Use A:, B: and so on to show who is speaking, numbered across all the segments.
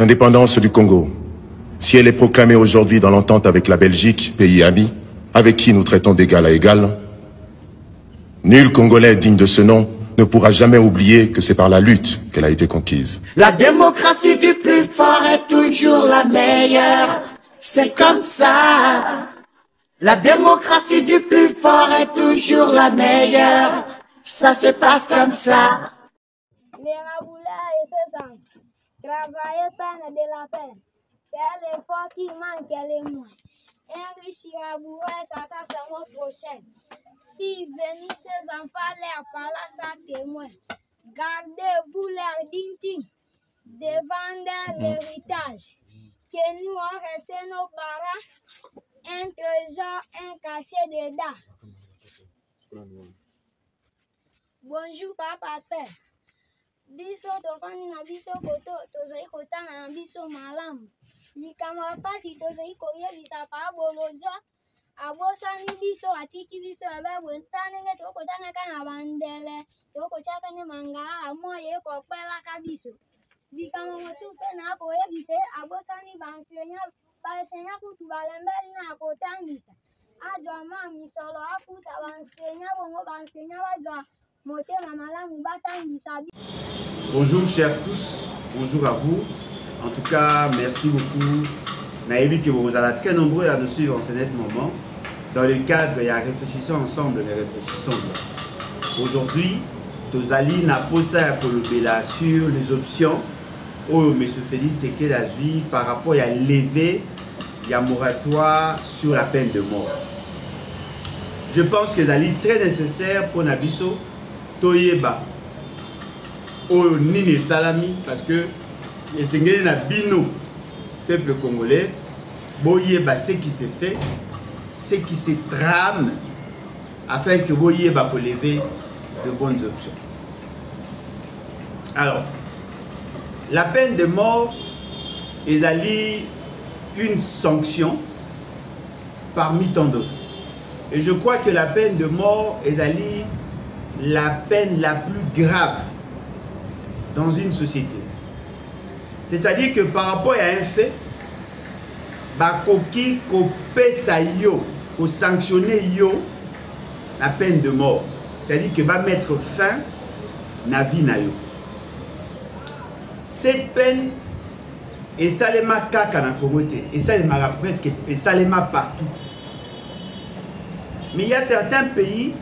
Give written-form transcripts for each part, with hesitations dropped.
A: L'indépendance du Congo, si elle est proclamée aujourd'hui dans l'entente avec la Belgique, pays ami, avec qui nous traitons d'égal à égal, nul Congolais digne de ce nom ne pourra jamais oublier que c'est par la lutte qu'elle a été conquise.
B: La démocratie du plus fort est toujours la meilleure, c'est comme ça. La démocratie du plus fort est toujours la meilleure, ça se passe comme ça.
C: Travailler peine de la peine, c'est l'effort qui manque les moins. Enrichir à bourrer, ça c'est le mois prochain. Fille, venir ses enfants, l'air par là, ça témoin. Gardez-vous l'air digne, devant l'héritage. Que nous on reste nos parents, un trésor, un cachet dedans. Bonjour, papa, pasteur. Biso tofani na biso koto tozali kotanga na biso malamu likamwa pasi tozali koyebisa pa bolozo abosani biso atiki biso abe ntane nge tokotanga kana bandele tokochaka ne mangala moye kopela ka biso likamwa mosupe na koyebise abosani bansenya kutu balembeli na kotangisa adwa ma misolo afuta bansenya bongo bansenya badwa motema malamu batangisa.
D: Bonjour chers tous, bonjour à vous. En tout cas, merci beaucoup. Naïbi que vous êtes très nombreux à nous suivre en ce net moment. Dans le cadre, il y a réfléchissons ensemble, mais réfléchissons. Aujourd'hui, Tozali n'a pas ça pour le béla sur les options. Oh, M. Félix Sekedi Azui par rapport à lever, il y a moratoire sur la peine de mort. Je pense que c'est très nécessaire pour Nabiso Toyeba. Au Nini Salami, parce que les Seigneurs na bino, peuple congolais, boyeba ce qui se fait, ce qui se trame, afin que boyeba pour lever de bonnes options. Alors, la peine de mort est une sanction parmi tant d'autres. Et je crois que la peine de mort est la peine la plus grave dans une société. C'est-à-dire que par rapport à un fait, bakoki ko pesa yo, ko sanctionner yo la peine de mort. C'est-à-dire que va mettre fin na vie na yo. Cette peine est salema kaka na Congote, et ça presque est salema partout. Mais il y a certains pays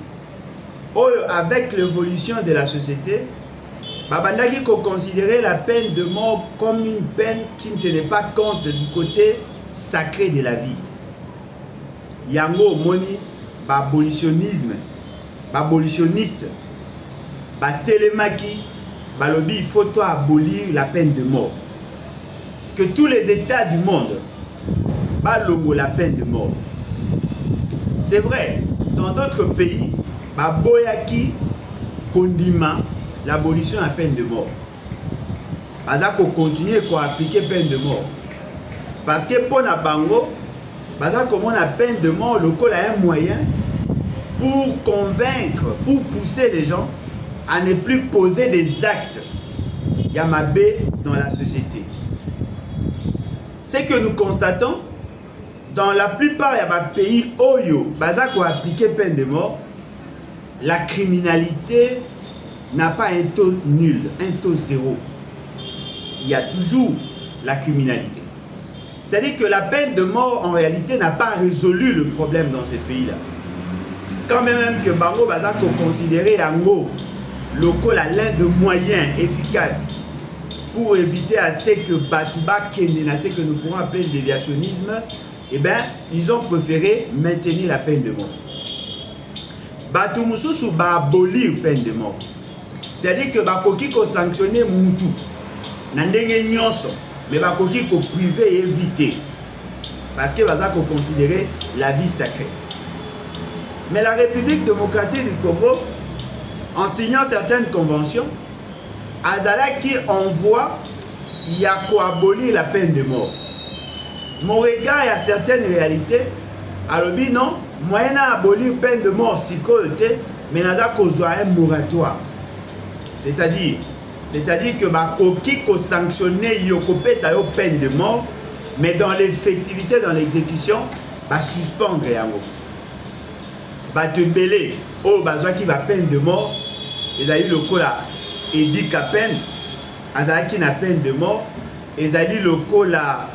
D: où, avec l'évolution de la société, Babandaki qu'on considérait la peine de mort comme une peine qui ne tenait pas compte du côté sacré de la vie. Yango moni, abolitionnisme, abolitionniste, télémaki, balobi, il faut abolir la peine de mort. Que tous les États du monde balogo la peine de mort. C'est vrai, dans d'autres pays, boyaki, kondima, l'abolition à peine de mort. Parce qu'on continue à appliquer peine de mort. Parce que pour la bango, comme on a peine de mort, le col a un moyen pour convaincre, pour pousser les gens à ne plus poser des actes yamabé dans la société. Ce que nous constatons, dans la plupart des pays oyo, qu'on a appliqué peine de mort, la criminalité n'a pas un taux nul, un taux zéro. Il y a toujours la criminalité. C'est-à-dire que la peine de mort, en réalité, n'a pas résolu le problème dans ces pays-là. Quand même que Bango Bazako considérait Ango, local à l'un de moyens efficaces pour éviter à ce que Batouba Kenden, à ce que nous pourrons appeler le déviationnisme, eh bien, ils ont préféré maintenir la peine de mort. Batoumoussou va abolir la peine de mort. C'est-à-dire que bakoki ko sanctionner Moutou, nandenge nyonso, mais bakoki ko priver et éviter, parce que baza ko considérer la vie sacrée. Mais la République démocratique du Congo, en signant certaines conventions, Azala qui envoie, il y a qu'à abolir la peine de mort. Mon regard à certaines réalités, alors non, moyen à abolir la peine de mort si côté, mais n'a qu'à un moratoire. C'est-à-dire, c'est-à-dire que bakoki ko sanctionner yo kopesa yo peine de mort, mais dans l'effectivité, dans l'exécution, ba suspendre yango. Ba te belé o bazwa ki ba peine de mort, ezali lokola Edi Kapen, azalaki na peine de mort, ezali lokola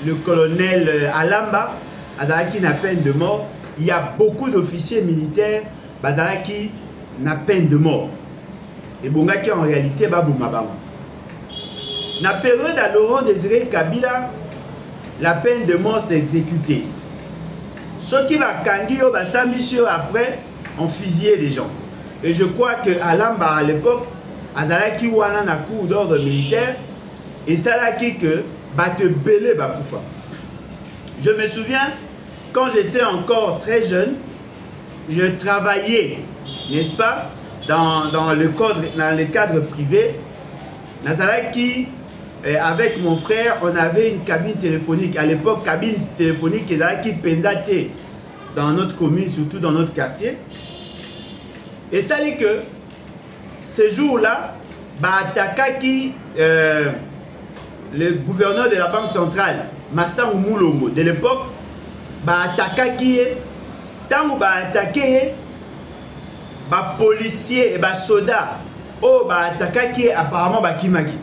D: le colonel Alamba, azalaki na peine de mort. Il y a beaucoup d'officiers militaires bazalaki na peine de mort. Et bongaki en réalité babouma bango. Na période à Laurent Désiré Kabila, la peine de mort s'est exécutée. Ceux qui va kangi yo basambisio après ont fusillé des gens. Et je crois que Alamba à l'époque, azalaki wana na cour d'ordre militaire et salaki que bate belé bakoufa. Je me souviens quand j'étais encore très jeune, je travaillais, n'est-ce pas, dans le cadre privé. Nazalaki, avec mon frère, on avait une cabine téléphonique. À l'époque, cabine téléphonique qui pendate dans notre commune, surtout dans notre quartier. Et ça dit que ce jour-là, attaquaki le gouverneur de la Banque centrale, Massangu Moulongo, de l'époque, attaquaki, tant que attaqué, policiers et soldats, attaquaki apparemment Kimaki.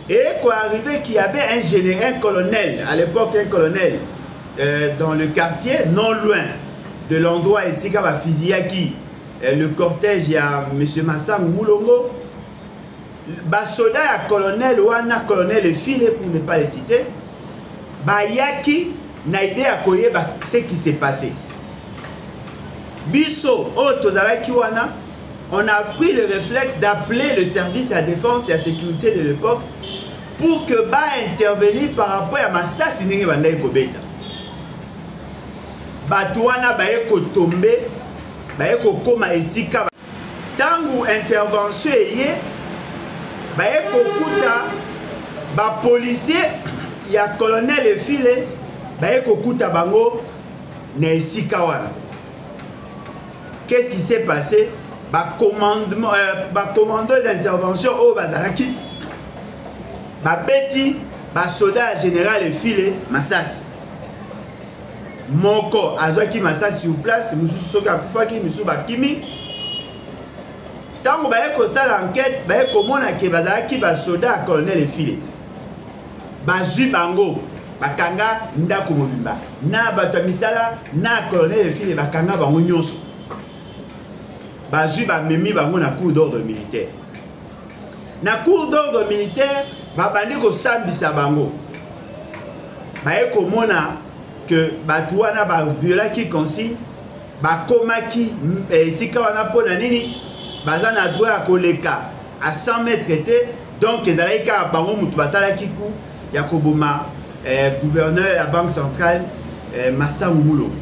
D: Et quoi arrivé qu'il y avait un colonel, à l'époque un colonel, dans le quartier, non loin de l'endroit ici, le cortège, il y a M. Massangu Moulongo, soldat et colonel, ou un colonel et file, pour ne pas les citer, Yaki n'a idée à quoi ce qui s'est passé. Bisso, on a pris le réflexe d'appeler le service à défense et à sécurité de l'époque pour que intervenir par rapport à Massassi Ningi Bandaï Kobeta. Batouana Baeko Tombe, Baeko Koma Esika. Tangu intervention est Baeko Kuta, policier, il y a colonel et filé, Baeko Kuta Bango, Nesika Wana. Qu'est-ce qui s'est passé? Commandeur d'intervention au Bazaraki, Beti, soldat général et filé, Massassi. Moko, Azwaki Massassi sur place, Moussou Soka Koufaki, Moussou Bakimi. Tant que Baeko ça l'enquête, Baeko Mona qui Bazaraki, soldat colonel et filé. Bazu Bango, Bakanga, Ndako Mobimba. Na Batamisala, na colonel et filé, Bakanga Bango Nyonso. Bazu Bamemi Bango na cour d'ordre militaire. Na cour d'ordre militaire, Babandi ko sambisa bango. Baeko mona que Batouana viola qui consigne, Bakomaki, Sika wana pona nini, Bazana droit à koleka à 100 mètres été, donc ezalaka bango mutu basala kiku ya koboma gouverneur de la Banque centrale Massangu Moulongo.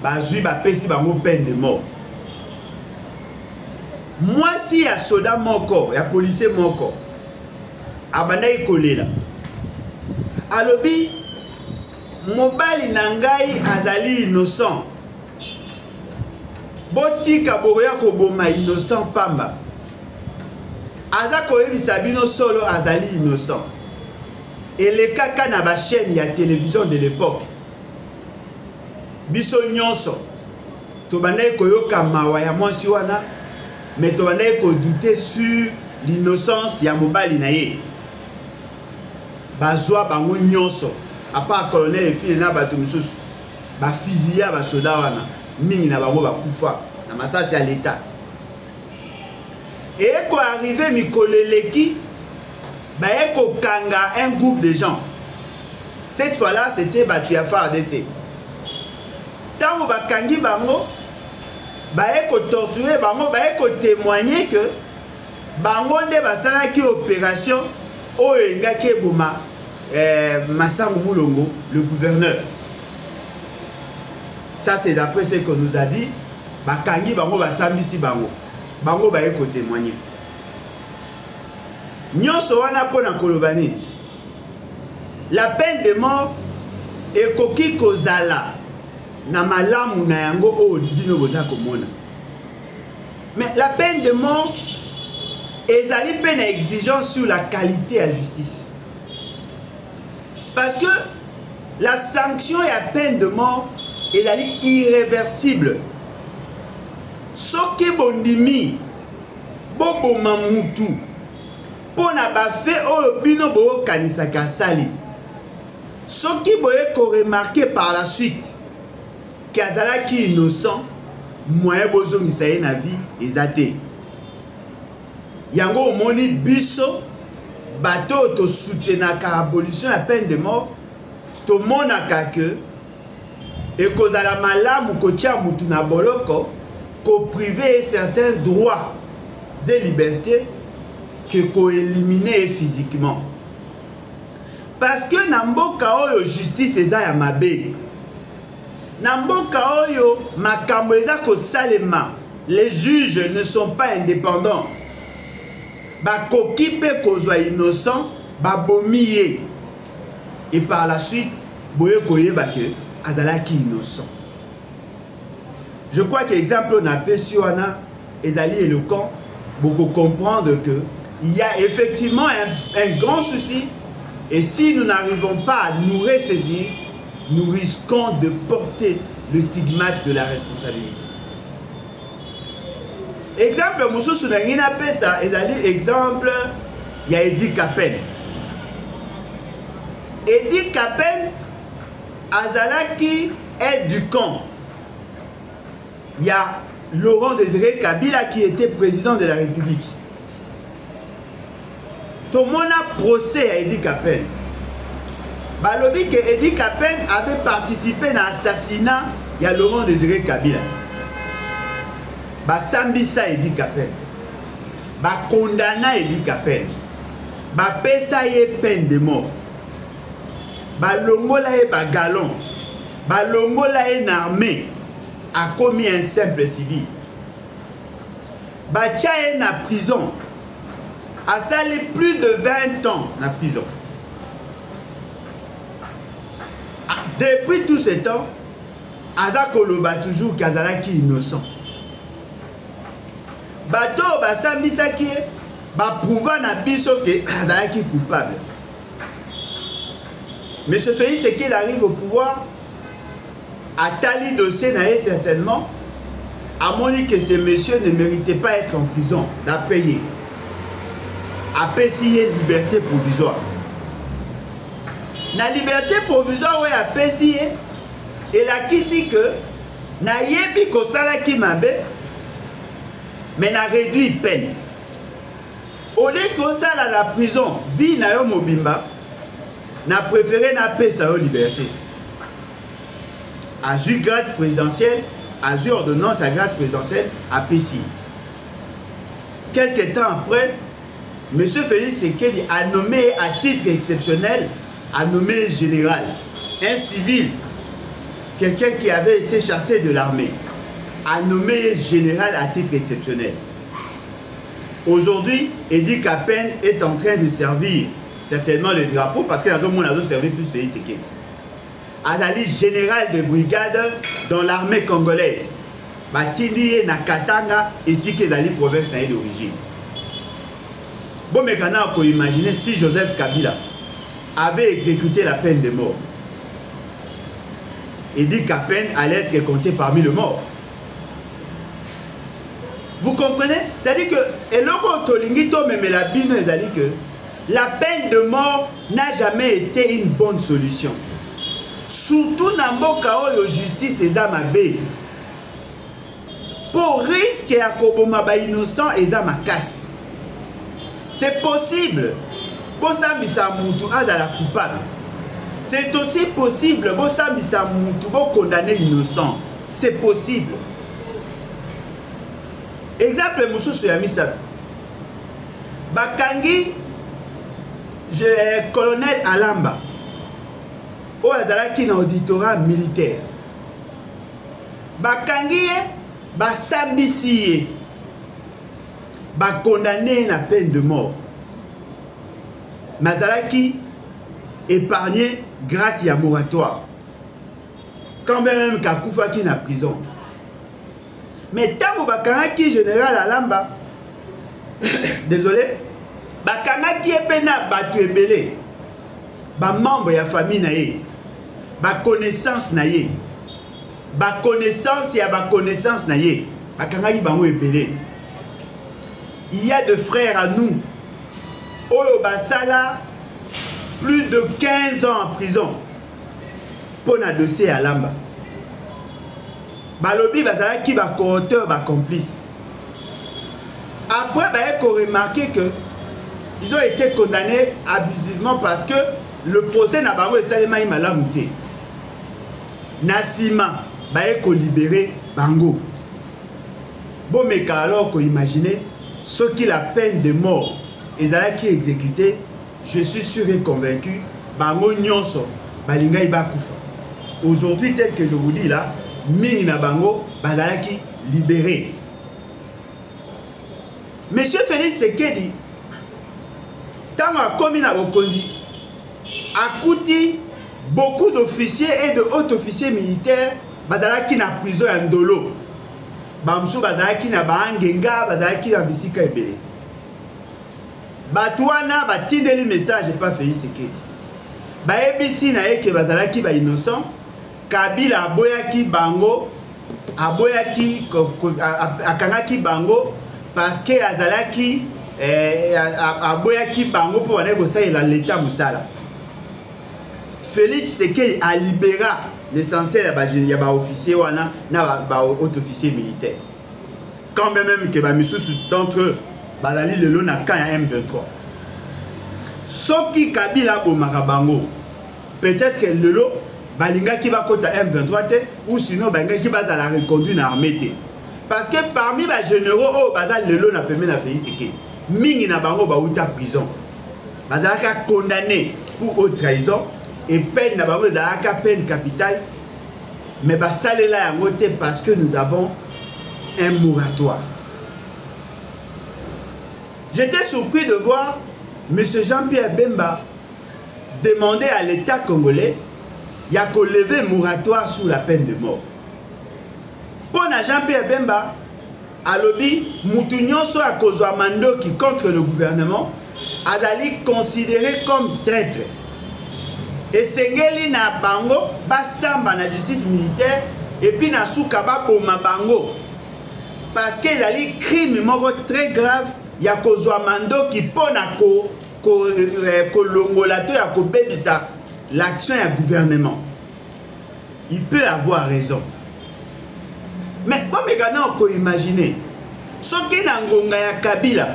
D: Bazui bapesi bango peine de mort. Moi si ya soda moko, ya policier moko, abandai kolela. Alobi mobali nangai azali innocent. Botika boya koboma innocent pamba. Aza koyebisa bino solo azali innocent. Et les kaka na ba chaîne ya télévision de l'époque. Biso nyonso to bandai koyoka mawa ya mwasi wana, mais to bandai ko douter sur l'innocence ya mobali na ye. Bazwa bango nyonso à part colonel et fille na bato misusu ba fusilla ba soda wana mingi na bango ba kufa na masasi à l'état. Et ko arrivé mikoleleki ba eko kanga un groupe de gens. Cette fois-là c'était Batiafa ADC. Tant que bakangi bango, baeko torturer bango, baeko témoigner que bango nde basala ki opération oyo ngaki boma Massangu Moulongo, le gouverneur. Ça c'est d'après ce qu'on nous a dit. Bakangi bango basambisi bango, bango baeko témoigner. Nyonso wana pona kolobani. La peine de mort ekoki kozala na malamu na yango o bino boza komona. Mais la peine de mort ezali peine exigence sur la qualité de la justice. Parce que la sanction et la peine de mort ezali irréversible. Soki bondimi boboma mutu pona ba fait oyo bino bo kanisaka sali. Soki boye ko remarquer par la suite qu'azalaki innocent, moyen bozongisa ye na vie ezate. Yango omoni biso bato to soutenaka abolition la peine de mort, to monaka que ekozala malamu kotia mutu na boloko ko priver certains droits et libertés que ko éliminer physiquement. Parce que na mboka oyo justice eza ya mabe. Na mboka oyo makambo eza ko salema, les juges ne sont pas indépendants. Ba koki pe kozwa innocent, ba bomiye. Et par la suite, boye koyeba ke azalaki innocent. Je crois que l'exemple na Pesiwana ezali éloquent pour comprendre que il y a effectivement un grand souci, et si nous n'arrivons pas à nous ressaisir, nous risquons de porter le stigmate de la responsabilité. Exemple, mosusu na ngina pesa ezali exemple ya Edi Kapen. Edi Kapen azalaki aide du camp. Il y a Laurent Désiré Kabila qui était président de la République. Tout le monde a procès à Edi Kapen. Balobi que Edi Kapen avait participé à l'assassinat de Laurent Désiré Kabila. Ba sambisa Edi Kapen. Ba condamna Edi Kapen. Ba pesa ye peine de mort. Ba longola ye ba galon. Ba longola ye na armée. A commis un simple civil. Batia est na prison. A sali plus de 20 ans na prison. Depuis tout ce temps, Azakoloba toujours Kazalaki innocent. Bato basambisaki ba prouva na biso que Azalaki coupable. Mais ce pays, c'est qu'il arrive au pouvoir. À Tali dossier n'a certainement, à mon dit que ce monsieur ne méritait pas être en prison, d'à payer. À payer liberté provisoire. La liberté provisoire, oui, à payer, et la qui que, n'a yebi kosala ki mabe, mais n'a réduit peine. Au lieu que ça à la prison, vie na yo mobimba, n'a préféré n'a paix sa liberté. A eu grâce présidentielle, a eu ordonnance à grâce présidentielle à Pessi. Quelques temps après, M. Félix Sekedi a nommé à titre exceptionnel, a nommé général, un civil, quelqu'un qui avait été chassé de l'armée, a nommé général à titre exceptionnel. Aujourd'hui, Edi Kapen est en train de servir certainement le drapeau parce que dans le monde a servi plus Félix Sekedi. Azali général de brigade dans l'armée congolaise. Batindi na Katanga ici que Azali province d'origine. Bon, mais quand on peut imaginer si Joseph Kabila avait exécuté la peine de mort, Edi Kapen allait être compté parmi les morts. Vous comprenez? C'est-à-dire que la peine de mort n'a jamais été une bonne solution. Surtout dans mboka oyo justice eza mabe. Pour risque ya koboma ba innocent eza makasi. C'est possible. Bosambisa mutu azala coupable. C'est aussi possible. Bosambisa mutu bo condamner innocent. C'est possible. Exemple mususu ya misatu. Bakangi colonel Alamba. O azalaki na auditorat militaire. Bakangi ye, basambisi ye. Ba condamné na peine de mort. Mazalaki épargné grâce à moratoire. Quand même Kakoufa qui na prison. Mais tant que qui général Alamba, désolé, bakanga qui est pena batu ebele, ba membre ya famille naye, ba connaissance naye, ba connaissance ya ba connaissance naye, bakanga qui bango ebele. Il y a des frères à nous, Oyo Basala, plus de 15 ans en prison pour un dossier à Lamba. Balobi Basala qui va co-auteur, va complice. Après, il faut remarquer que ils ont été condamnés abusivement parce que le procès n'a pas été malamouté. Nassima, il faut libérer Bango. Bon, mais alors, vous imaginez, ceux qui la peine de mort, ils ont qui exécuté, je suis sûr et convaincu, Bango Nyonso, Balinga Ibakufa. Aujourd'hui, tel que je vous dis là, Ming na Bango, Bazalaki libéré. Monsieur Félix Sekedi, tant a commis à Bokondi, a coûté beaucoup d'officiers et de hauts officiers militaires, Bazalaki na prison en Ndolo. Bamsou Bazalaki na Baangenga, Bazalaki na Bisika Ebele. Batouana, batindeli message et pas Félix Sekedi. Baebisi na eke Bazalaki ba innocent, Kabila aboyaki bango, aboyaki akangaki bango parce que azalaki aboyaki bango pour aller bosser la l'état musala. Félix Sekedi a libéré l'essentiel ya ba officier wana na ba haut officier militaire. Quand même que ba misusu d'entre eux bazali lelo na kan ya M23. Soki Kabila bomaka bango, peut-être que lelo balinga qui va côté M23 ou sinon balinga qui va la reconduire dans l'armée. Parce que parmi les généraux, oh, bazal lelo na permis na Félix Sekedi. Mingi na bango ba outa prison. Bazalaka condamné pour haute trahison et peine na bango bazalaka peine capitale. Mais basale là yango te parce que nous avons un moratoire. J'étais surpris de voir M. Jean-Pierre Bemba demander à l'État congolais il y a qu'à lever un moratoire sous la peine de mort. Pour Jean-Pierre Bemba, à l'objet, Moutounion soit à cause de Mando qui contre le gouvernement, Azali considéré comme traître. Et Sengeli na bango, basamba na justice militaire, et puis na soukaba boma bango. Parce qu'il y a des crimes très graves, il y a cause de Mando qui pone à kolongolato ya kobebisa l'action du gouvernement. Il peut avoir raison. Mais comme on peut imaginer, ce qui est dans le Kabila,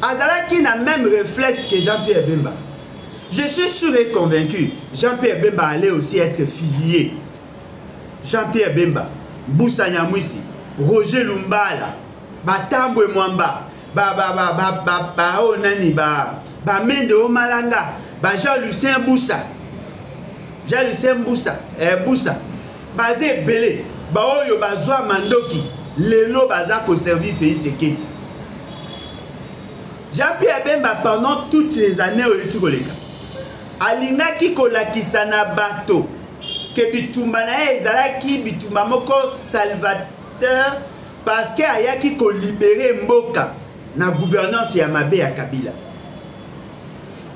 D: Azalaki n'a même réflexe que Jean-Pierre Bemba. Je suis sûr et convaincu, Jean-Pierre Bemba allait aussi être fusillé. Jean-Pierre Bemba, Boussa Nyamwisi, Roger Lumbala, Batambwe Mwamba, Mendo Malanga, Jean-Lucien Boussa. Jean-Lucien Boussa, basé Belé, Baoyo Bazwa Mandoki, Lelo Baza pour servir Félix Sekedi. Jean-Pierre Bemba pendant toutes les années au Yutukoleka. Alina ki kolakisana bato, que bitumba na ezalaki bitumba moko salvateur parce que ayaki ko libérer Mboka na gouvernance ya mabe ya Kabila.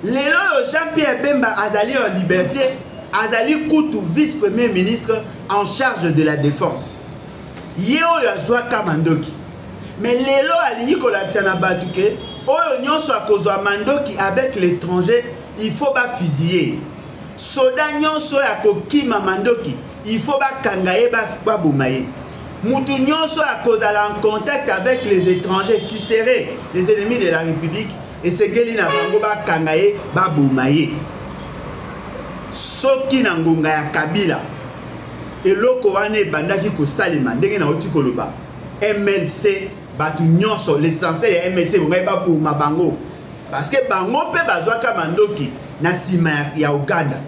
D: Lelo Jean-Pierre Bemba azali en liberté. Azali Koutou, vice-premier ministre en charge de la défense. Yeo yazwa Kamandoki. Mais lelo alini kolakisana batuke, oyo nyonso akozwa Mandoki avec l'étranger, il faut pas fusiller. Soda nyonso ya kokima Mandoki, il faut pas kangaye ba boumaye. Moutou nyonso akozala en contact avec les étrangers qui seraient les ennemis de la République et Sengeli na bango ba kangaye ba boumaye. Soki na ngonga ya Kabila eloko wane bandaki ko salima ndenge na oti koloba MLC batu nyonso l'essentiel ya MLC bongai ba boma bango parce que bango pe bazwaka Mandoki na sima ya Uganda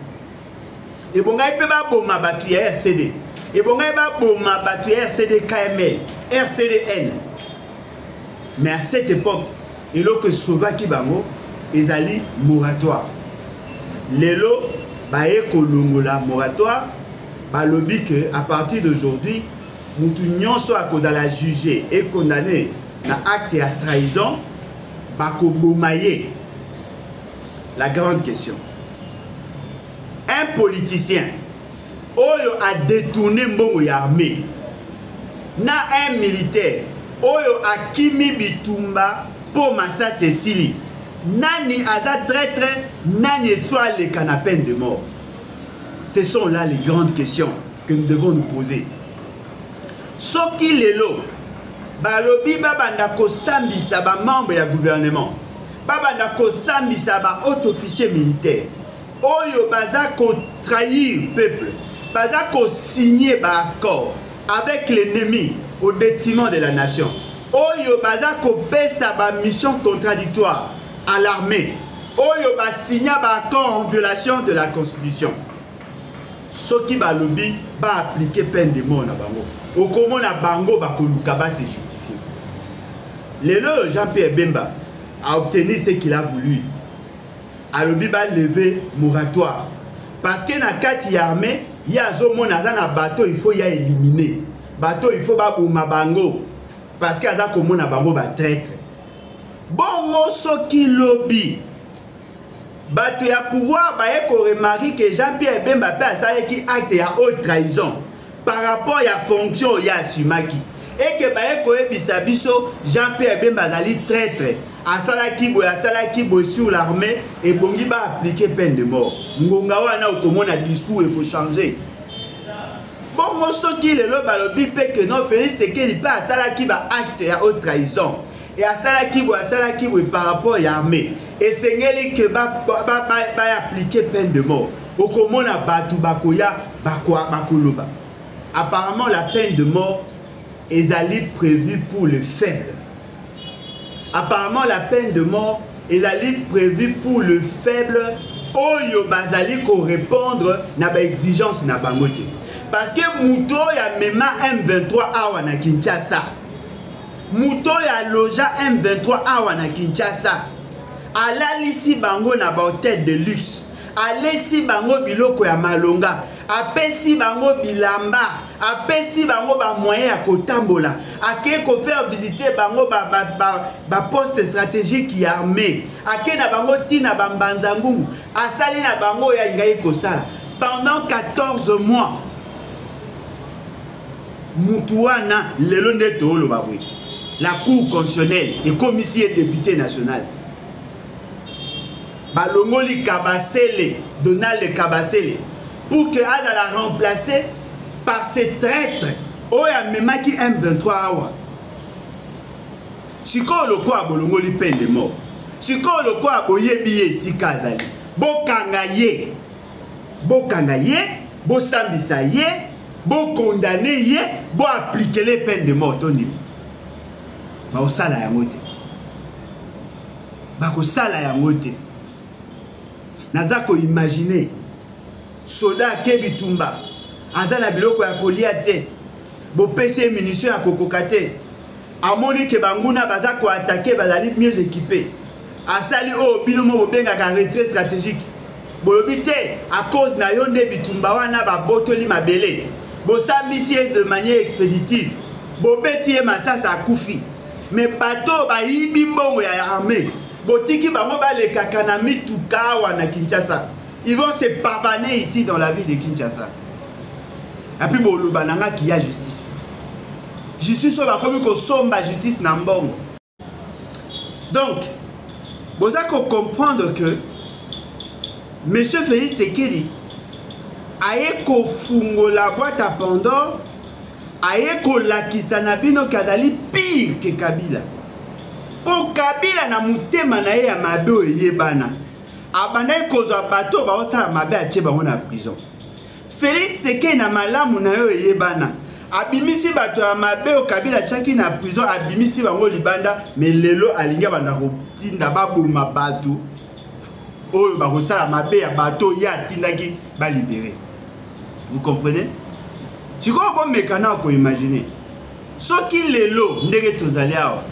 D: e bongai pe ba boma batu ya RCD e bongai ba boma batu ya RCD KML RCDN. Mais à cette époque eloko sauvaki bango ezali moratoire. Lelo baye kolongola moratoire, balobi que à partir d'aujourd'hui mutu nyonso akozala jugé et condamné na acte ya trahison bakoboma ye. La grande question. Un politicien oyo a détourné mbongo ya armée na un militaire oyo akimi bitumba po masa Cécilie, nani aza traître, nani soit le canapé de mort? Ce sont là les grandes questions que nous devons nous poser. Soki lelo balobi babanda ko sambisa ba membre ya gouvernement, babanda ko sambisa ba haut officier militaire oyo baza ko trahir peuple, baza ko signer ba accord avec l'ennemi au détriment de la nation, oyo baza ko pesa ba mission contradictoire à l'armée, oyo ba signer ba accord en violation de la constitution. Soki balobi ba appliquer peine de mort na bango, okomo na bango ba koluka ba se justifier. Lelo Jean-Pierre Bemba a obtenu ce qu'il a voulu. Alobi ba lever moratoire parce que na kati ya armée ya zo mona za na bateau, il faut ya éliminer bateau, il faut ba bouma bango parce que aza ko mona bango ba traître. Bongo soki lobby bato ya pouvoir ba ko remarquer que Jean-Pierre Bemba pe asale ki acte ya haute trahison par rapport à la fonction ya Sumaki et que ba ko ebisa biso Jean-Pierre Bemba zali traître asala ki sur l'armée et bongi ba appliquer peine de mort. Ngonga wana okomona discours et ko changer. Bon mo soki lelo balobi pe que non Félix Tshisekedi pa asala ki ba acte ya haute trahison et asala ki par rapport à l'armée et sengeli que ba appliquer peine de mort. Okomona batu bakoya bakoloba. Apparemment la peine de mort est prévue pour les faibles. Apparemment la peine de mort est prévue pour le faible oyo bazali ko répondre na ba exigence na bangote. Parce que muto ya mema M23 awa na Kinshasa, muto ya loja M23 awa na Kinshasa, alalisi bango na ba hôtel de luxe, alesi bango biloko ya malonga, apesi bango bilamba, apesi bango ba moyen ya kotambola, ake ko faire visiter bango ba poste stratégique ya armée, ake na bango tina ba mbanzangungu, asali na bango ya ngai kosala pendant 14 mois. Mutuana lelo ndeto olo babwe. La cour constitutionnelle et commissaire député national balongoli Kabasele, Donald Kabasele, pour que Ada la remplacer par ces traîtres oya memaki M23 awa. Siko loko abolongoli peine de mort, siko loko aboyebiye sikazali bokanga ye, bo sambisa ye, bo condamner ye, bo appliquer les peines de mort toni ba osala ya ngote, ba ko sala ya ngote. Naza ko imaginer soda ke bitumba azana biloko ya kolia te, bo pese munition ya kokoka te, amoni ke banguna baza ko attaquer bazali mieux équipés, asali o binomo bobenga ka retrait stratégique bolobi te à cause na yo nde bitumba wana ba botoli mabele, bo sambisi de manière expéditive, bo beti masasa akufi, mais bato ba yibi mbongo ya armée botiki bango ba le kakanami tukawa na Kinshasa. Ils vont se pavaner ici dans la ville de Kinshasa. Et puis boloba nanga qui y a justice. Justice on va comme ko somba justice na mbongo. Donc vous avez comprendre que Monsieur Félix Tshisekedi aye ko fungo la boîte à Pandore, aye ko lakisa na bino kadali pire que Kabila. Pour Kabila na mutema na ye ya mabe oyebana, abanda kozwa bato ba osala mabe atie bango na prison. Félix Tshisekedi na malamu na yo oyebana, abimisi bato ya mabe o Kabila tchaki na prison, abimisi bango libanda, mais lelo alinga banda kotinda baboma bato oyo ba kosala mabe ya bato ya tindaki ba libérer. Vous comprenez? Si vous pouvez imaginer, ce qui lelo ndenge tozali awa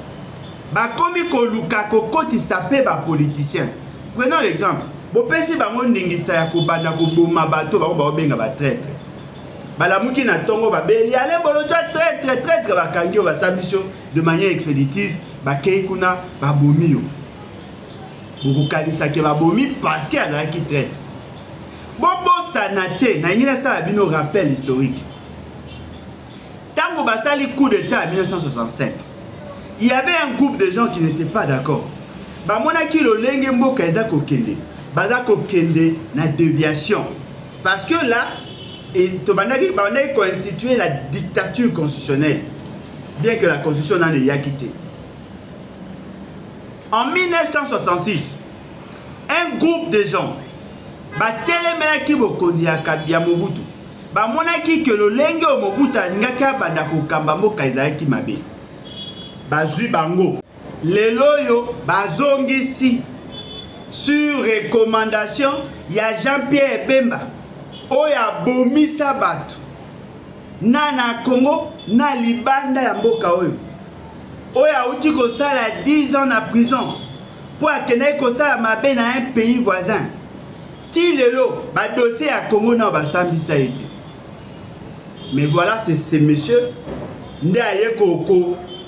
D: bakomi koluka kokotisa pe ba politicien. Prenons l'exemple, bopesi bango ndingisa ya kobanda koboma bato bango babenga ba traître. balamuki na tongo babeli ale bolonzo traître bakangi basambiso de manière expéditive bakei kuna babomi yo bokokanisa ke babomi parce que azalaki traître bobosana te na ngina sala bino rappel historique tango basali coup d'état en 1965 il y avait un groupe de gens qui n'étaient pas d'accord bamonaki lolenge mboka eza kokende baza kokende na déviation parce que là et bandaki constituer la dictature constitutionnelle bien que la constitution n'en ait quitté. En 1966 un groupe de gens batelemelaki bokonzi ya Mobutu bamonaki ke lolenge o Mobutu alingaki abanda kokamba mboka ezalaki mabe bazwi bango lelo yo bazongisi sur recommandation ya Jean-Pierre Bemba oya bomisa bato na Congo na libanda ya mboka oyo oya uti kosala 10 ans na prison pour akende kosala mabe na un pays voisin ti lelo ba dossier ya Congo na basambisa ete. Mais voilà, c'est ce monsieur nde aye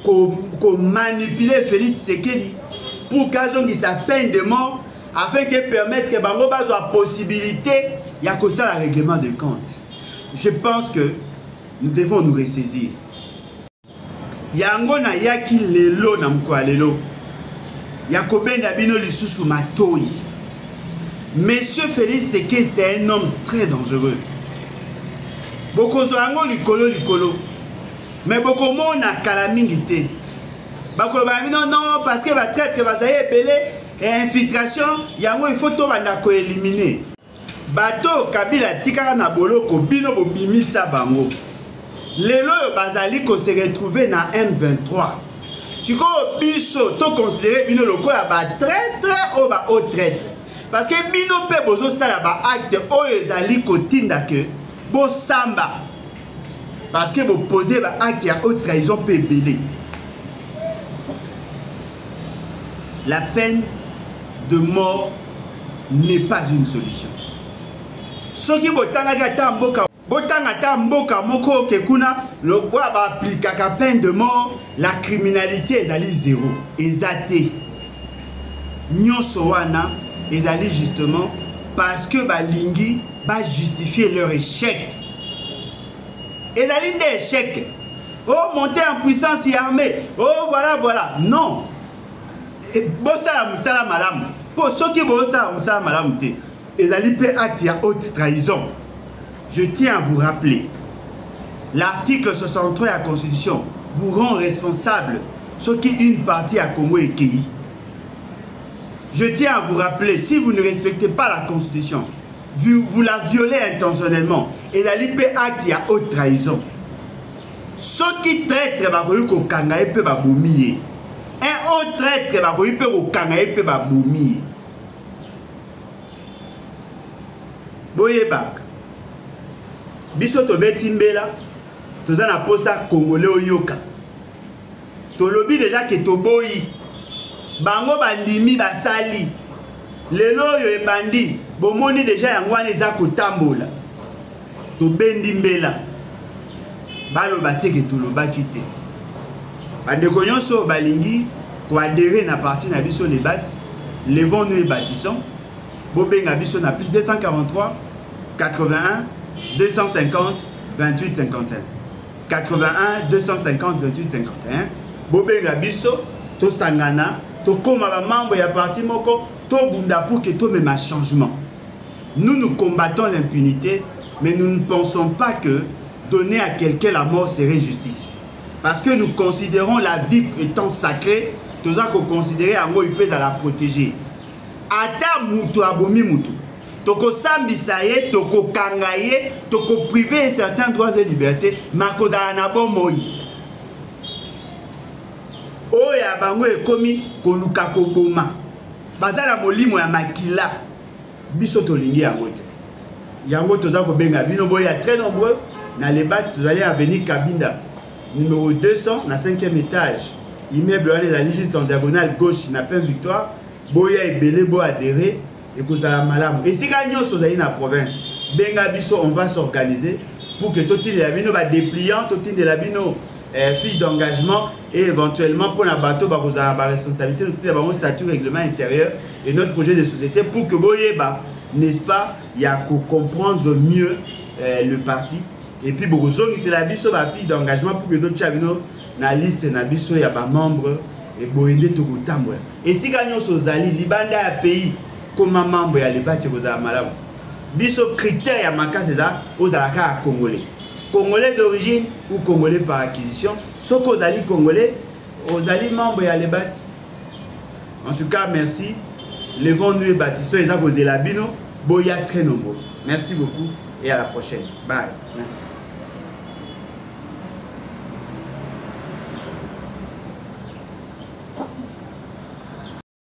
D: ko manipuler Félix Tshisekedi pour qu'il sa peine de mort afin que permettre que bango bazwa possibilité ya kosala règlement de compte. Je pense que nous devons nous ressaisir. Yango na yaki lelo na mkwa lelo. Yakobenda bino lisusu matoi. Monsieur Félix Tshisekedi, c'est un homme très dangereux. Bokozo yango likolo. Mais beaucoup mona kalamingité. Bako ba non parce que va traître va zaye belé et infiltration yango il faut to banda ko éliminer. Bato Kabila tika na boloko bino bobimisa bango. Lelo bazali ko se retrouver na M23. Siko biso to considérer bino lokola ba traître ou ba haut traître. Parce que bino pe bozo sala ba acte o ezali ko tinda que bo samba. Parce que vous posez l'acte à haute trahison peut belé. La peine de mort n'est pas une solution. Ce qui mboka moko kekuna le bois va appliquer la peine de mort, la criminalité est allée zéro. Ezate. Nyonso wana ezali justement parce que balingi va justifier leur échec. Et la ligne d'échec. Oh, monter en puissance et armée. Oh, voilà. Non. Bossa Moussala Malam. Pour ceux qui bossa Moussala Malam, et la liberté acte à haute trahison. Je tiens à vous rappeler. L'article 63 de la Constitution vous rend responsable ce qui une partie à Congo et Kéi. Je tiens à vous rappeler, si vous ne respectez pas la Constitution, vous la violez intentionnellement et la liberté acte à haute trahison. Ce qui traite au Kangaï peut baboumier. Un autre traître au Kangaï peut baboumier. Boyebak. Bisoto betimbela. Tozana posa Congolais oyoka. Tolobi déjà que toboyi. Bango bandimi basali. Lelo yo ebandi. Bomoni déjà yangwana eza kotambola. To bendi mbela. Balo bateke to lobaki te. Bandeko nyonso balingi ko adhérer na parti na biso les bat. Levons-nous et bâtissons. Bobenga biso na plus 243 81 250 28 51. 81 250 28 51. Bobenga biso to sangana to koma ba membre ya parti moko to bunda pour que to même changement. Nous combattons l'impunité, mais nous ne pensons pas que donner à quelqu'un la mort serait justice. Parce que nous considérons la vie étant sacrée, tout ça qu'on considère en gros il fait à la protéger. Ata mutu abomi mutu. Toko sambi saye, toko kangaye, toko priver certains droits et libertés, makoda na bon moi. Oya bango ekomi koluka koboma. Bazala molimo ya makila. Biso tolingi yango te. Yango toza ko benga bino boya très nombreux na les bacs vous allez à venir Kabinda numéro 200 na 5e étage. Immeuble allez aller juste en diagonale gauche na peine Victoire. Boya ebele bo adhérer et kozala malamu. Et si gagnon sozali na province, benga biso on va s'organiser pour que tout le monde va dépliant, tout le monde fiche d'engagement et éventuellement pour la bateau la responsabilité de tout statut règlement intérieur et notre projet de société pour que n'est-ce pas, il y a qu'à comprendre mieux le parti et puis c'est la biso ba fiche d'engagement pour que d'autres chavino na liste na biso ya ba membre et boende to kotambwa et si gagnons sozali libanda ya pays comme membre ya lebati kozala malamu biso critère ya makasi za ozalaka congolais. Congolais d'origine ou Congolais par acquisition, ce qu'on a dit Congolais, aux alliés membres et à les bâtir. En tout cas, merci. Levons-nous et bâtissons les arbres et la bino. Boya très nombreux. Merci beaucoup et à la prochaine. Bye. Merci.